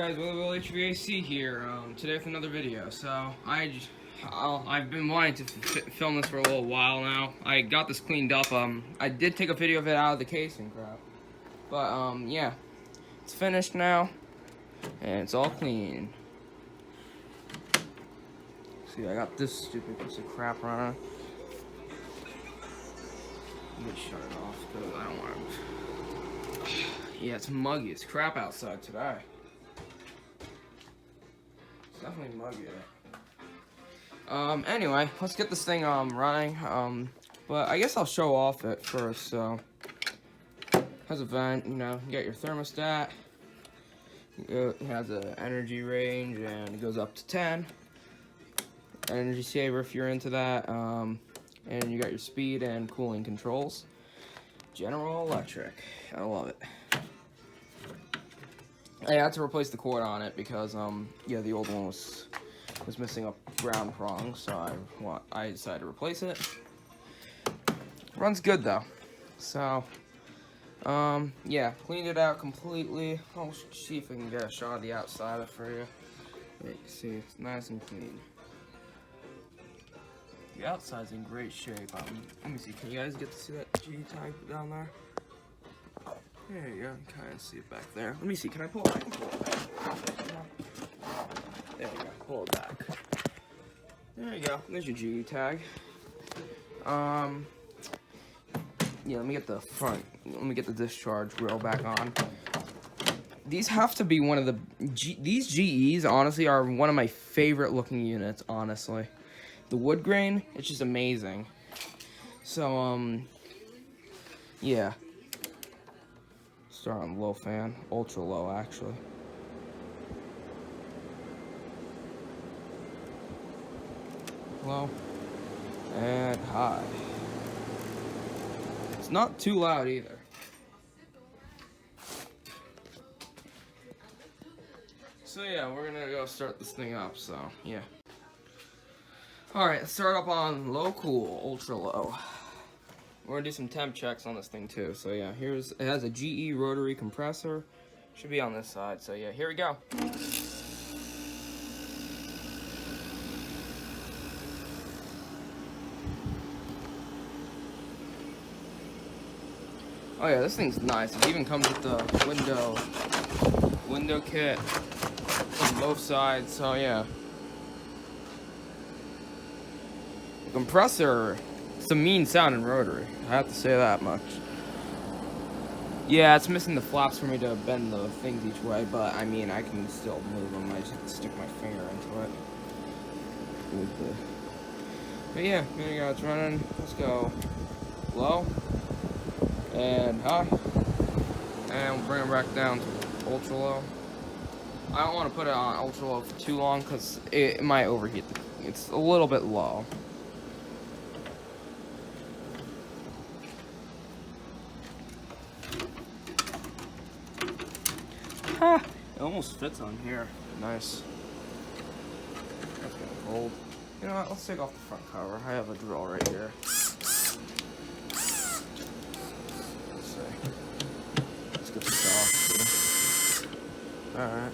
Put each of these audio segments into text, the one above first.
guys, WeatherWheelHVAC here. Today with another video. So I've been wanting to film this for a little while now. I got this cleaned up. I did take a video of it out of the case and crap, but yeah, it's finished now and it's all clean. See, I got this stupid piece of crap running. Let me shut it off because I don't want to. Yeah, it's muggy. It's crap outside today. It's definitely muggy. Anyway, let's get this thing running. But I guess I'll show off it first. So, has a vent. You know, you got your thermostat. It has an energy range and it goes up to 10. Energy saver if you're into that. And you got your speed and cooling controls. General Electric. I love it. I had to replace the cord on it because yeah, the old one was missing a ground prong, so I decided to replace it. Runs good though. So yeah, cleaned it out completely. I'll see if I can get a shot of the outside of it for you. Yeah, you can see it's nice and clean. The outside's in great shape. Let me see, can you guys get to see that G tag down there? There you go, you can kind of see it back there. Let me see, can I pull it back? Pull it back. There you go, pull it back. There you go, there's your G tag. Yeah, let me get the discharge grill back on. These have to be one of the, these GEs, honestly, are one of my favorite looking units, honestly. The wood grain, it's just amazing. So, yeah. Start on low fan, ultra low actually. Low and high. It's not too loud either. So yeah, we're gonna go start this thing up, so yeah. Alright, let's start up on low cool, ultra low. We're gonna do some temp checks on this thing too. So yeah, it has a GE rotary compressor. Should be on this side. So yeah, here we go. Oh yeah, this thing's nice. It even comes with the window kit on both sides. So yeah, the compressor. It's a mean sounding rotary, I have to say that much. Yeah, it's missing the flaps for me to bend the things each way, but I mean, I can still move them. I just have to stick my finger into it. But yeah, there you go, it's running. Let's go low and high, and we'll bring it back down to ultra low. I don't want to put it on ultra low for too long because it might overheat. It's a little bit low. It almost fits on here. Nice. That's getting cold. You know what? Let's take off the front cover. I have a drill right here. Let's see. Let's get this off. Alright.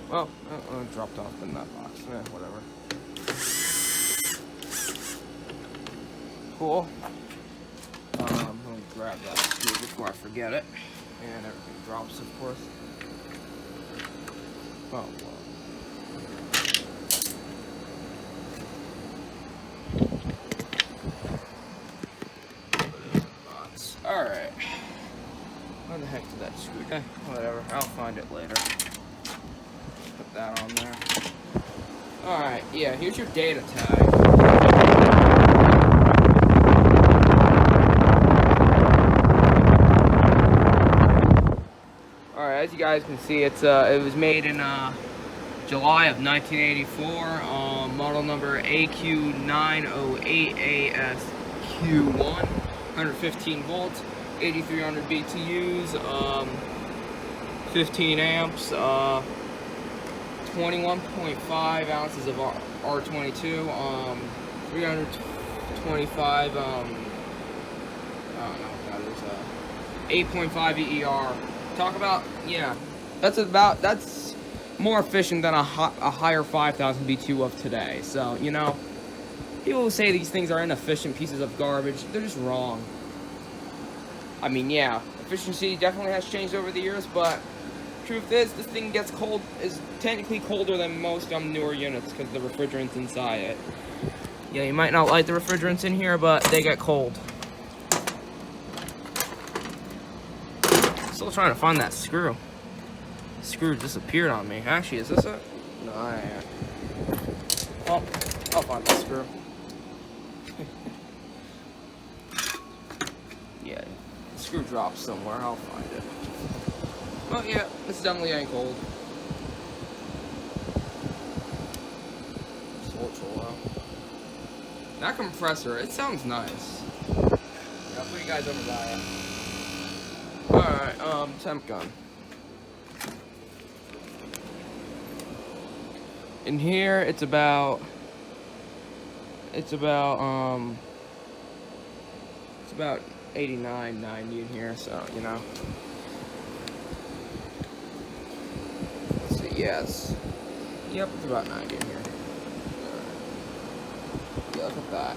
Well, it dropped off in that box. Whatever. Cool. Grab that screw before I forget it, and everything drops, of course. Oh, well. Alright. Where the heck did that screw go? Whatever, I'll find it later. Put that on there. Alright, yeah, here's your data tag. As you guys can see, it was made in July of 1984. Model number AQ908ASQ1, 115 volts, 8300 BTUs, 15 amps, 21.5 ounces of R22, 325. I don't know what that is. 8.5 EER. Talk about, yeah, that's more efficient than a higher 5,000 BTU of today. So, you know, people who say these things are inefficient pieces of garbage, they're just wrong. I mean, yeah, efficiency definitely has changed over the years, but truth is, this thing is technically colder than most newer units because the refrigerant's inside it. Yeah, you might not like the refrigerants in here, but they get cold. Still trying to find that screw. Screw disappeared on me. Actually, is this it? No, I am. Well, I'll find the screw. Yeah, the screw dropped somewhere. I'll find it. Well, yeah, it's definitely ain't cold. It's ultra low. That compressor, it sounds nice. Yeah, I'll put you guys over there. Alright, temp gun. In here, it's about 89, 90 in here, so, you know. Let's see, yes. Yep, it's about 90 in here. Yeah, look at that.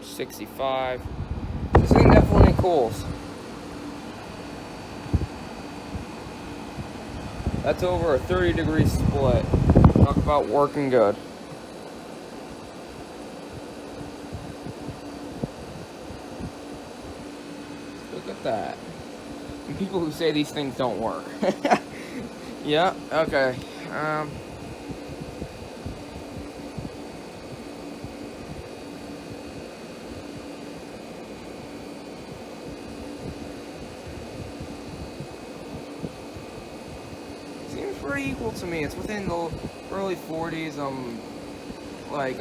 65. This thing definitely cools. That's over a 30-degree split. Talk about working good. Look at that. And people who say these things don't work. Yeah, okay. Seems pretty equal to me. It's within the early 40s, like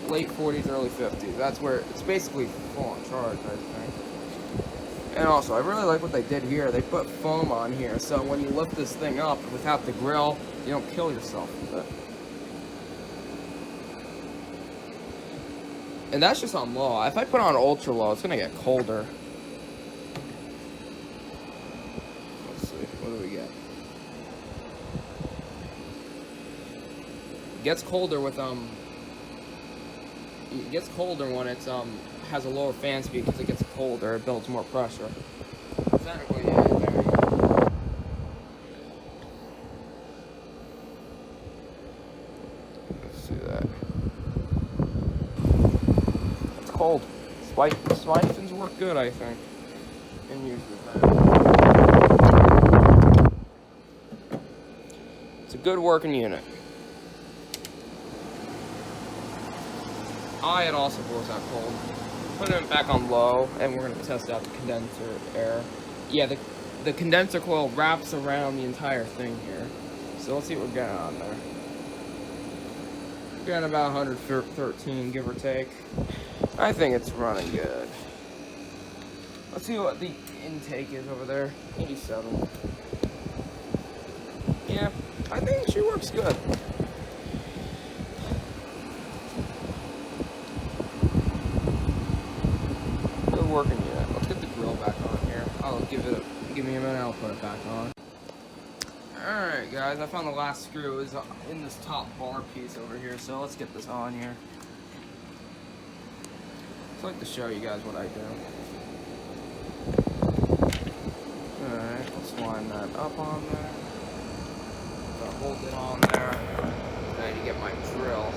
late 40s, early 50s. That's where it's basically full on charge, I think. And also, I really like what they did here. They put foam on here, so when you lift this thing up without the grill, you don't kill yourself with it. And that's just on low. If I put on ultra low, it's gonna get colder. Let's see, what do we get? It gets colder with It gets colder when it's has a lower fan speed because it gets colder. It builds more pressure. Technically, yeah, there you go. Let's see that. It's cold. Siphons work good, I think. And usually it's a good working unit. It also blows out cold. Put it back on low, and we're going to test out the condenser air. Yeah, the condenser coil wraps around the entire thing here. So let's see what we're getting on there. We're getting about 113, give or take. I think it's running good. Let's see what the intake is over there. 87. Yeah, I think she works good. Working unit. Let's get the grill back on here. I'll give me a minute, I'll put it back on. Alright guys, I found the last screw is in this top bar piece over here, so let's get this on here. I'd like to show you guys what I do. Alright, let's line that up on there. I'll hold it on there. Then you get my drill.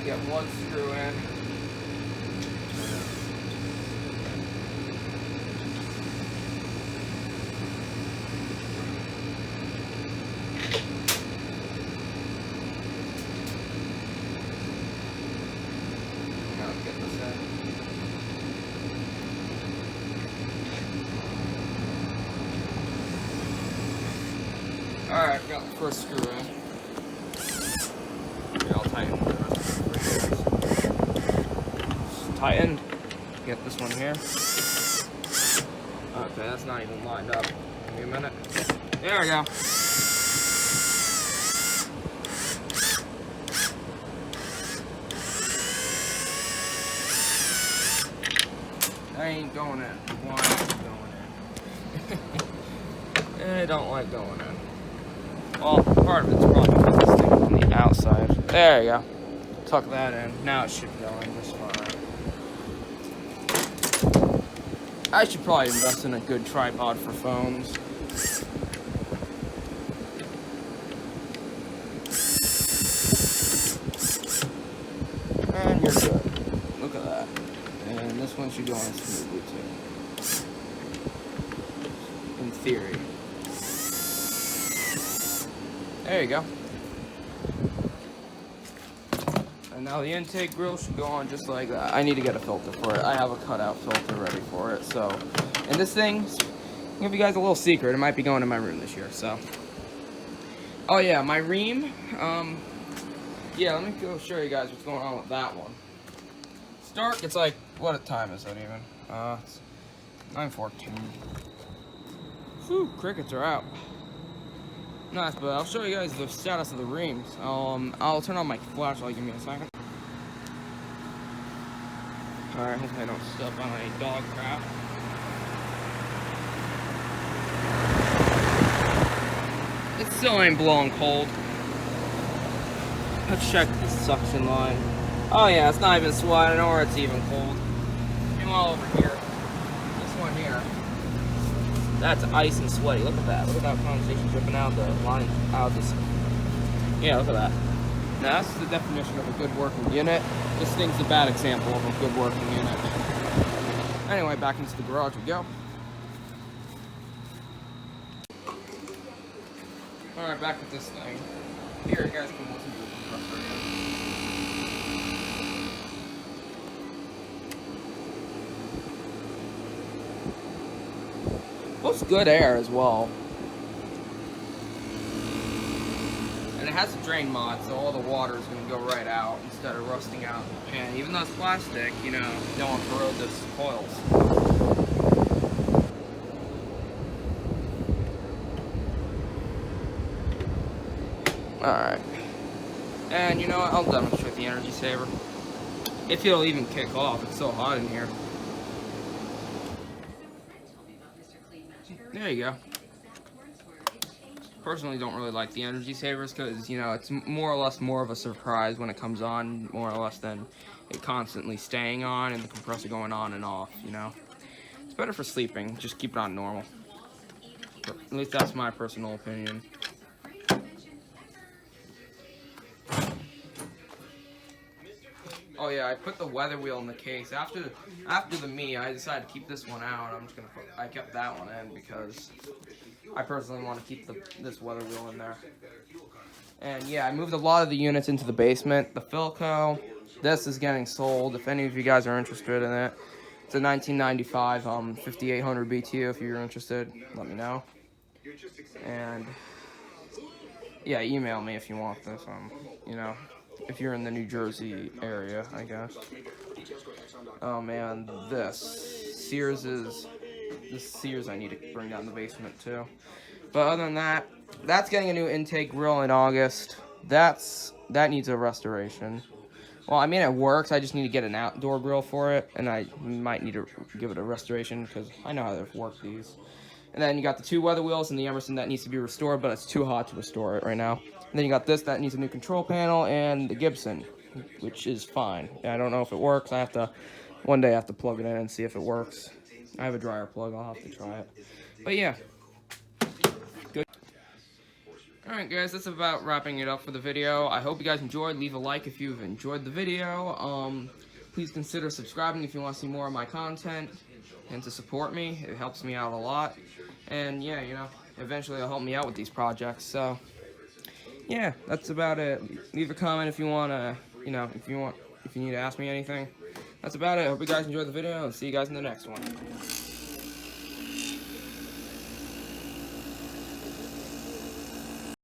Get one screw in. Now let's get this in. Alright, got the first screw in. Here, I'll tighten it. Tightened. Get this one here. Okay, that's not even lined up. Give me a minute. There we go. ain't going in. Why ain't you going in? I don't like going in. Well, part of it's probably because this thing on the outside. There you go. Tuck that in. Now it should go in just fine. I should probably invest in a good tripod for phones. And you're good. Look at that. And this one should go on smoothly too. In theory. There you go. And now the intake grill should go on just like that. I need to get a filter for it. I have a cutout filter ready for it. So, and this thing, I'll give you guys a little secret. It might be going in my room this year. So, oh yeah, my ream. Yeah, let me go show you guys what's going on with that one. Stark, it's like, what time is it even? It's 9:14. Whew, crickets are out. Nice, but I'll show you guys the status of the reams. I'll turn on my flashlight, give me a second. Alright, hopefully I don't step on any dog crap. It still ain't blowing cold. Let's check the suction line. Oh yeah, it's not even sweating or it's even cold. Meanwhile over here, this one here, that's ice and sweaty. Look at that. Look at that condensation dripping out the line out this. Yeah, look at that. Now that's the definition of a good working unit. This thing's a bad example of a good working unit. Anyway, back into the garage we go. Alright, back with this thing. Here, you guys can listen to the compressor again. Looks good air as well. And it has a drain mod, so all the water is going to go right out instead of rusting out in the pan. Even though it's plastic, you know, don't want to corrode those coils. Alright. And you know what? I'll demonstrate the energy saver. If it'll even kick off, it's so hot in here. There you go. Personally, don't really like the energy savers because, you know, it's more or less more of a surprise when it comes on, more or less than it constantly staying on and the compressor going on and off, you know. It's better for sleeping. Just keep it on normal. But at least that's my personal opinion. Oh yeah, I put the weather wheel in the case. After the me, I decided to keep this one out. I kept that one in because I personally want to keep this weather wheel in there. And yeah, I moved a lot of the units into the basement. The Philco, this is getting sold. If any of you guys are interested in it, it's a 1995 5800 BTU. If you're interested, let me know. And yeah, email me if you want this. You know, if you're in the New Jersey area, I guess. Oh man, this Sears I need to bring down the basement too. But other than that, that's getting a new intake grill in August. That needs a restoration. Well, I mean it works. I just need to get an outdoor grill for it, and I might need to give it a restoration because I know how to work these. And then you got the two weather wheels and the Emerson that needs to be restored, but it's too hot to restore it right now. And then you got this that needs a new control panel, and the Gibson, which is fine. I don't know if it works. One day I have to plug it in and see if it works. I have a dryer plug. I'll have to try it. But yeah. Good. Alright guys, that's about wrapping it up for the video. I hope you guys enjoyed. Leave a like if you've enjoyed the video. Please consider subscribing if you want to see more of my content and to support me. It helps me out a lot. And yeah, you know, eventually it'll help me out with these projects. So yeah, that's about it. Leave a comment if you want to, you know, if you need to ask me anything. That's about it. Hope you guys enjoyed the video and see you guys in the next one.